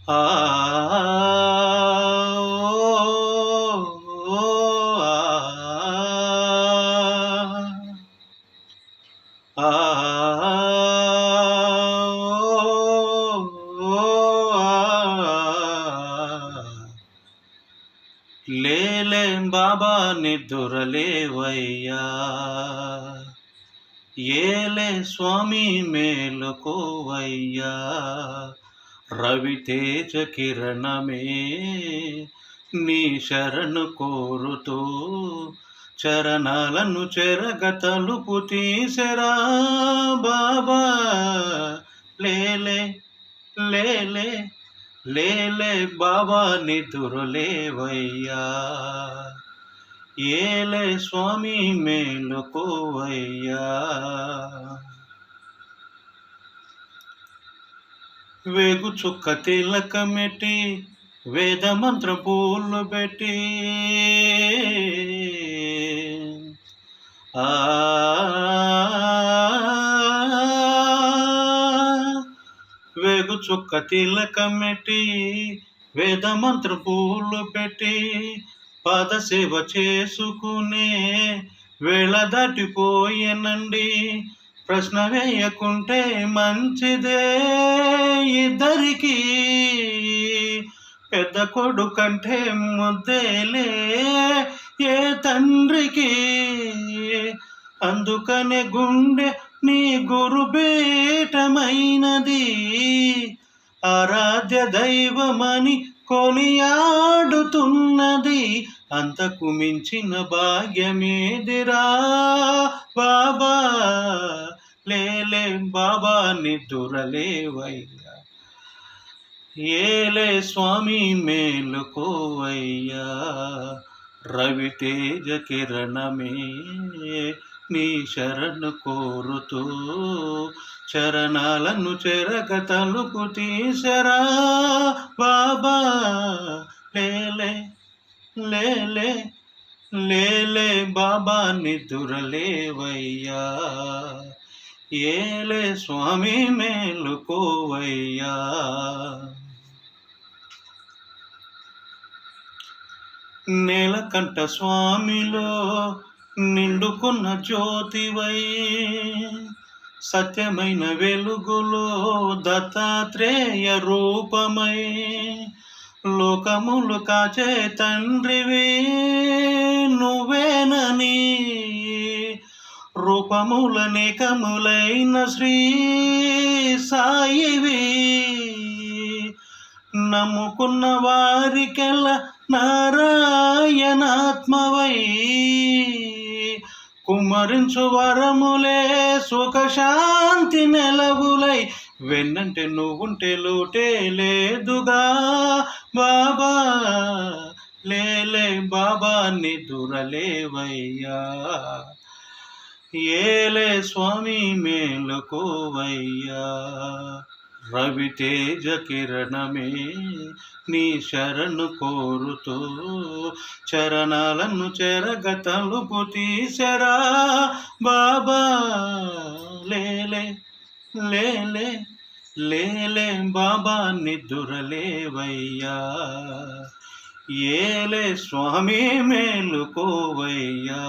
ఆ లేలేం బాబా నిద్దురలేవయ్యా, ఏలే స్వామి మేలుకోవయ్యా. రవితేజ కిరణమే నీ శరణు కోరుతూ చరణాలను చెరగ తలుపు తీసెరా బాబా. లేలే లేలే లేలే బాబా నిదురలేవయ్యా, ఏలే స్వామి మేలుకోవయ్యా. వేగు చుక్క తిలకమెట్టి వేద మంత్ర పూలు పెట్టి వేగు చుక్క తిలకమెట్టి వేద మంత్ర పూలు పెట్టి పాద సేవ చేసుకునే వేళ దాటిపోయేనండి. ప్రశ్న వేయకుంటే మంచిదే ఇద్దరికి, పెద్ద కొడుకంటే ముద్దేలే ఏ తండ్రికి. అందుకనే గుండె నీ గురుబేటమైనది, ఆరాధ్య దైవమని కొనియాడుతున్నది. అంతకు మించిన భాగ్యమేదిరా బాబా. లేలే బాబా నిదురలేవయ్యా, ఏలే స్వామి మేలుకోవయ్యా. రవితేజ కిరణమే నీ శరణు కోరుతూ చరణాలను చెరగ తలుపు తీసెరా బాబా. లేలే లేలే లేలే బాబా నిదురలేవయ్యా, ఏలే స్వామి మేలుకోవయ్యా. నీలకంఠ స్వామిలో నిండుకున్న జ్యోతివై, సత్యమైన వెలుగులో దత్తాత్రేయ రూపమై, లోకములు కాచే తండ్రివి నువ్వేనని, రూపములనేకములైన శ్రీ సాయివి. నమ్ముకున్న వారికెల్లా నారాయణాత్మవై, కుమ్మరించు వరములే సుఖశాంతి నెలవులై, వెన్నంటే నువ్వుంటే లోటే లేదుగా బాబా. లేలే బాబా నిదురలేవయ్యా, ఏలే స్వామి మేలుకోవయ్యా. రవితేజ కిరణమే నీ శరణు కోరుతూ చరణాలను చెరగ తలుపు తీసెరా బాబా. లేలే లేలే లేలే బాబా నిదురలేవయ్యా, ఏలే స్వామి మేలుకోవయ్యా.